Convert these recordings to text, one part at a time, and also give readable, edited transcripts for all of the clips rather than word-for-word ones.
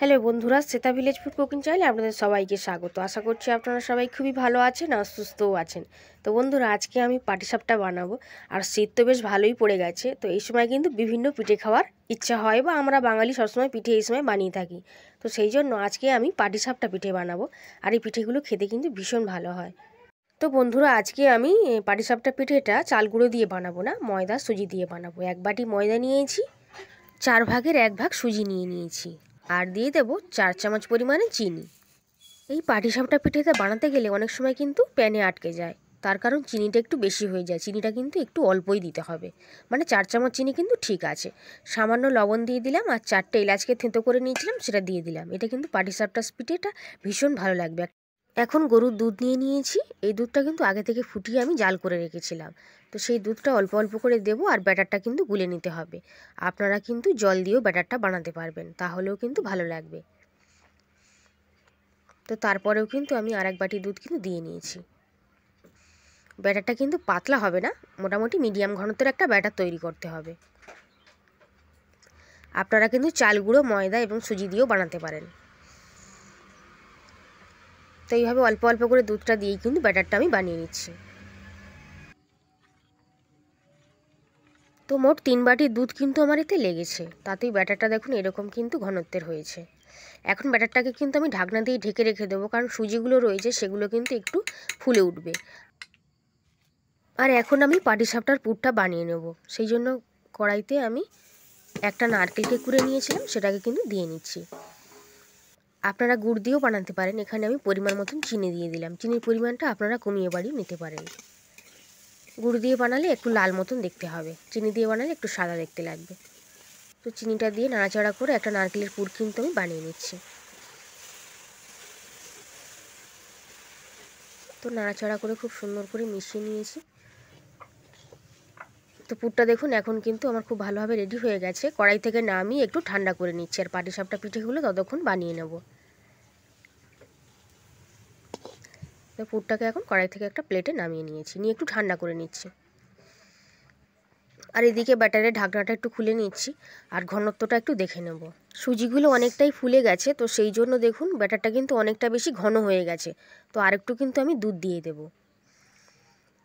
Hello বন্ধুরা, Shweta village food cooking চ্যানেলে আপনাদের সবাইকে স্বাগত। আশা করছি আপনারা সবাই খুবই ভালো আছেন আর সুস্থও আছেন। তো বন্ধুরা, আজকে আমি পাটিসাপটা বানাবো। আর শীত তো বেশ ভালোই পড়ে গেছে, তো এই সময় কিন্তু বিভিন্ন পিঠে খাওয়ার ইচ্ছা হয়, বা আমরা বাঙালি সবসময় পিঠে এই সময় বানিয়ে থাকি। তো সেই জন্য আজকে আমি পাটিসাপটা পিঠে বানাবো। আর এই পিঠেগুলো খেতে কিন্তু ভীষণ ভালো হয়। তো বন্ধুরা, আজকে আমি পাটিসাপটা পিঠেটা চাল গুঁড়ো দিয়ে বানাবো না, ময়দা সুজি দিয়ে বানাবো। 1 বাটি ময়দা নিয়েছি, 4 ভাগের 1 ভাগ সুজি নিয়ে নিয়েছি, আর দিয়ে দেবো 4 চামচ পরিমাণে চিনি। এই পাটিসাপটা পিঠেটা বানাতে গেলে অনেক সময় কিন্তু প্যানে আটকে যায়, তার কারণ চিনিটা একটু বেশি হয়ে যায়। চিনিটা কিন্তু একটু অল্পই দিতে হবে, মানে 4 চামচ চিনি কিন্তু ঠিক আছে। সামান্য লবণ দিয়ে দিলাম, আর 4টে এলাচকে থেঁতো করে নিয়েছিলাম সেটা দিয়ে দিলাম। এটা কিন্তু পাটিসাপটা পিঠেটা ভীষণ ভালো লাগবে। এখন গরুর দুধ নিয়ে নিয়েছি, এই দুধটা কিন্তু আগে থেকে ফুটিয়ে আমি জাল করে রেখেছিলাম। তো সেই দুধটা অল্প অল্প করে দেবো, আর ব্যাটারটা কিন্তু গুলে নিতে হবে। আপনারা কিন্তু জল দিয়েও ব্যাটারটা বানাতে পারবেন, তাহলেও কিন্তু ভালো লাগবে। তো তারপরেও কিন্তু আমি আর 1 বাটি দুধ কিন্তু দিয়ে নিয়েছি। ব্যাটারটা কিন্তু পাতলা হবে না, মোটামুটি মিডিয়াম ঘনত্বের একটা ব্যাটার তৈরি করতে হবে। আপনারা কিন্তু চাল গুঁড়ো, ময়দা এবং সুজি দিয়েও বানাতে পারেন। তো এইভাবে অল্প অল্প করে দুধটা দিয়েই কিন্তু ব্যাটারটা আমি বানিয়ে নিচ্ছি। তো মোট 3 বাটি দুধ কিন্তু আমার এতে লেগেছে, তাতেই ব্যাটারটা দেখুন এরকম কিন্তু ঘনত্বের হয়েছে। এখন ব্যাটারটাকে কিন্তু আমি ঢাকনা দিয়ে ঢেকে রেখে দেবো, কারণ সুজিগুলো রয়েছে সেগুলো কিন্তু একটু ফুলে উঠবে। আর এখন আমি পাটিসাপটার পুরটা বানিয়ে নেব। সেই জন্য কড়াইতে আমি একটা নারকেলকে কুড়ে নিয়েছিলাম, সেটাকে কিন্তু দিয়ে নিচ্ছি। আপনারা গুড় দিয়েও বানাতে পারেন। এখানে আমি পরিমাণ মতন চিনি দিয়ে দিলাম। চিনির পরিমাণটা আপনারা কমিয়ে বাড়িয়ে নিতে পারেন। গুড় দিয়ে বানালে একটু লাল মতন দেখতে হবে, চিনি দিয়ে বানালে একটু সাদা দেখতে লাগবে। তো চিনিটা দিয়ে নাড়াচাড়া করে একটা নারকেলের পুর কিন্তু আমি বানিয়ে নিচ্ছি। তো নাড়াচাড়া করে খুব সুন্দর করে মিশিয়ে নিয়েছি। তো পুরটা দেখুন এখন কিন্তু আমার খুব ভালোভাবে রেডি হয়ে গেছে। কড়াই থেকে নামিয়ে একটু ঠান্ডা করে নিচ্ছি, আর পাটিসাপটা পিঠেগুলো ততক্ষণ বানিয়ে নেব। তো পুরটাকে এখন কড়াই থেকে একটা প্লেটে নামিয়ে নিয়েছি, নিয়ে একটু ঠান্ডা করে নিচ্ছি। আর এদিকে ব্যাটারের ঢাকনাটা একটু খুলে নিচ্ছি, আর ঘনত্বটা একটু দেখে নেব। সুজিগুলো অনেকটাই ফুলে গেছে, তো সেই জন্য দেখুন ব্যাটারটা কিন্তু অনেকটা বেশি ঘন হয়ে গেছে। তো আরেকটু কিন্তু আমি দুধ দিয়ে দেবো।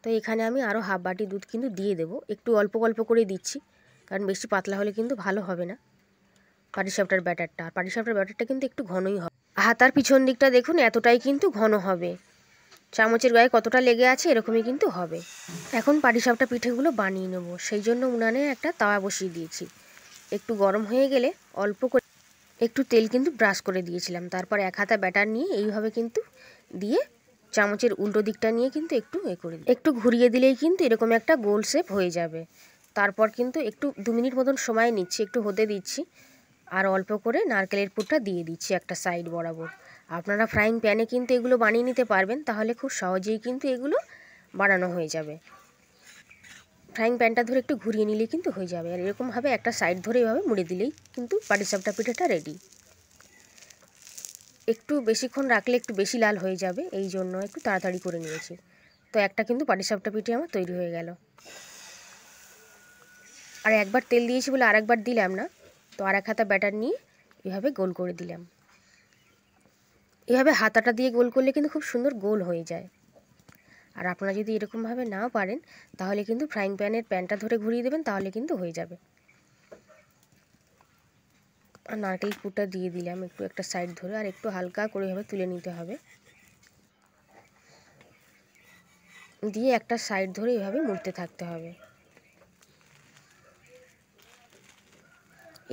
তো এখানে আমি আরও হাফ বাটি দুধ কিন্তু দিয়ে দেবো, একটু অল্প অল্প করে দিচ্ছি, কারণ বেশি পাতলা হলে কিন্তু ভালো হবে না পাটিসাপটার ব্যাটারটা। আর পাটিসাপটার ব্যাটারটা কিন্তু একটু ঘনই হবে। হাতার পিছন দিকটা দেখুন এতটাই কিন্তু ঘন হবে, চামচের গায়ে কতটা লেগে আছে এরকমই কিন্তু হবে। এখন পাটিসাপটা পিঠেগুলো বানিয়ে নেব। সেই জন্য উনানে একটা তাওয়া বসিয়ে দিয়েছি। একটু গরম হয়ে গেলে অল্প করে একটু তেল কিন্তু ব্রাশ করে দিয়েছিলাম। তারপর 1 হাতা ব্যাটার নিয়ে এইভাবে কিন্তু দিয়ে চামচের উল্টো দিকটা নিয়ে কিন্তু একটু ঘুরিয়ে দিলেই কিন্তু এরকম একটা গোল শেপ হয়ে যাবে। তারপর কিন্তু একটু 2 মিনিট মতন সময় নিচ্ছি, একটু হতে দিচ্ছি, আর অল্প করে নারকেলের পুরটা দিয়ে দিচ্ছি একটা সাইড বরাবর। আপনারা ফ্রাইং প্যানে কিন্তু এগুলো বানিয়ে নিতে পারবেন, তাহলে খুব সহজেই কিন্তু এগুলো বানানো হয়ে যাবে। ফ্রাইং প্যানটা ধরে একটু ঘুরিয়ে নিলেই কিন্তু হয়ে যাবে। আর এরকমভাবে একটা সাইড ধরে এভাবে মুড়ে দিলেই কিন্তু পাটিসাপটা পিঠাটা রেডি। একটু বেশিক্ষণ রাখলে একটু বেশি লাল হয়ে যাবে, এই জন্য একটু তাড়াতাড়ি করে নিয়েছি। তো একটা কিন্তু পাটিসাপটা পিঠে আমার তৈরি হয়ে গেল। আর একবার তেল দিয়েছি বলে আরেকবার দিলাম না। তো আর 1 হাতা ব্যাটার নিয়ে এভাবে গোল করে দিলাম। এভাবে হাতাটা দিয়ে গোল করলে কিন্তু খুব সুন্দর গোল হয়ে যায়। আর আপনারা যদি এরকমভাবে নাও পারেন, তাহলে কিন্তু ফ্রাইং প্যানের প্যানটা ধরে ঘুরিয়ে দেবেন, তাহলে কিন্তু হয়ে যাবে। আর নারকেল পুরটা দিয়ে দিলাম একটু একটা সাইড ধরে, আর একটু হালকা করে এভাবে তুলে নিতে হবে। দিয়ে একটা সাইড ধরে এভাবে মুড়তে থাকতে হবে।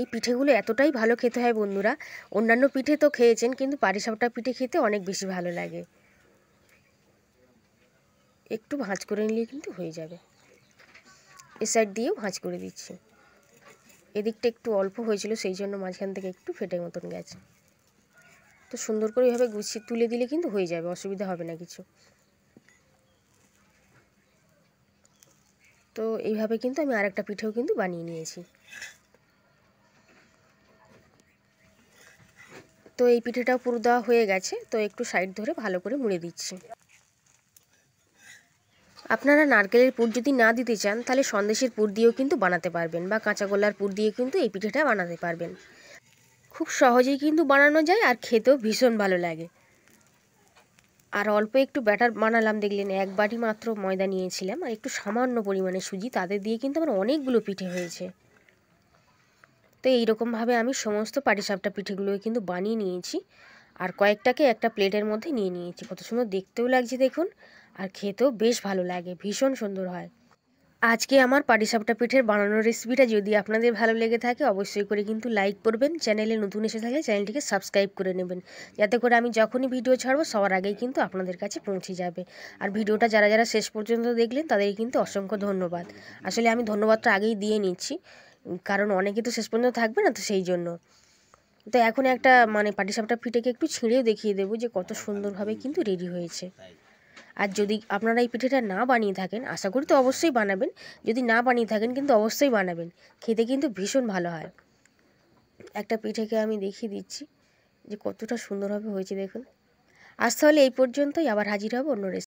এই পিঠেগুলো এতটাই ভালো খেতে হয় বন্ধুরা, অন্যান্য পিঠে তো খেয়েছেন, কিন্তু পাটিসাপটা পিঠে খেতে অনেক বেশি ভালো লাগে। একটু ভাঁজ করে নিলে কিন্তু হয়ে যাবে। এ সাইড দিয়েও ভাঁজ করে দিচ্ছি। এদিকটা একটু অল্প হয়েছিল, সেই জন্য মাঝখান থেকে একটু ফেটে মতন গেছে। তো সুন্দর করে এভাবে গুছিয়ে তুলে দিলে কিন্তু হয়ে যাবে, অসুবিধা হবে না কিছু। তো এইভাবে কিন্তু আমি আরেকটা পিঠেও কিন্তু বানিয়ে নিয়েছি। তো এই পিঠেটাও পুরো দেওয়া হয়ে গেছে, তো একটু সাইড ধরে ভালো করে মুড়ে দিচ্ছি। আপনারা নারকেলের পুর যদি না দিতে চান, তাহলে সন্দেশের পুর দিয়েও কিন্তু বানাতে পারবেন, বা কাঁচা গোলার পুর দিয়ে কিন্তু এই পিঠেটা বানাতে পারবেন। খুব সহজেই কিন্তু বানানো যায় আর খেতেও ভীষণ ভালো লাগে। আর অল্প একটু ব্যাটার বানালাম, দেখলেন 1 বাটি মাত্র ময়দা নিয়েছিলাম আর একটু সামান্য পরিমাণে সুজি, তাদের দিয়ে কিন্তু আমার অনেকগুলো পিঠে হয়েছে। তো এইরকমভাবে আমি সমস্ত পাটিসাপটা পিঠেগুলো কিন্তু বানিয়ে নিয়েছি আর কয়েকটাকে একটা প্লেটের মধ্যে নিয়ে নিয়েছি। কত সুন্দর দেখতেও লাগছে দেখুন, আর খেতেও বেশ ভালো লাগে, ভীষণ সুন্দর হয়। আজকে আমার পাটিসাপটা পিঠের বানানোর রেসিপিটা যদি আপনাদের ভালো লেগে থাকে অবশ্যই করে কিন্তু লাইক করবেন, চ্যানেলে নতুন এসে থাকলে চ্যানেলটিকে সাবস্ক্রাইব করে নেবেন, যাতে করে আমি যখনই ভিডিও ছাড়বো সবার আগেই কিন্তু আপনাদের কাছে পৌঁছে যাবে। আর ভিডিওটা যারা যারা শেষ পর্যন্ত দেখলেন তাদের কিন্তু অসংখ্য ধন্যবাদ। আসলে আমি ধন্যবাদটা আগেই দিয়ে নিচ্ছি, কারণ অনেকে তো শেষ পর্যন্ত থাকবে না, তো সেই জন্য। তো এখন একটা পাটিসাপটা পিঠেকে একটু ছিঁড়েও দেখিয়ে দেবো যে কত সুন্দরভাবে কিন্তু রেডি হয়েছে। আর যদি আপনারা এই পিঠেটা না বানিয়ে থাকেন, আশা করি তো অবশ্যই বানাবেন, যদি না বানিয়ে থাকেন কিন্তু অবশ্যই বানাবেন, খেতে কিন্তু ভীষণ ভালো হয়। একটা পিঠেকে আমি দেখিয়ে দিচ্ছি যে কতটা সুন্দরভাবে হয়েছে দেখুন। আজ তাহলে এই পর্যন্তই, আবার হাজির হব অন্য রেসিপি।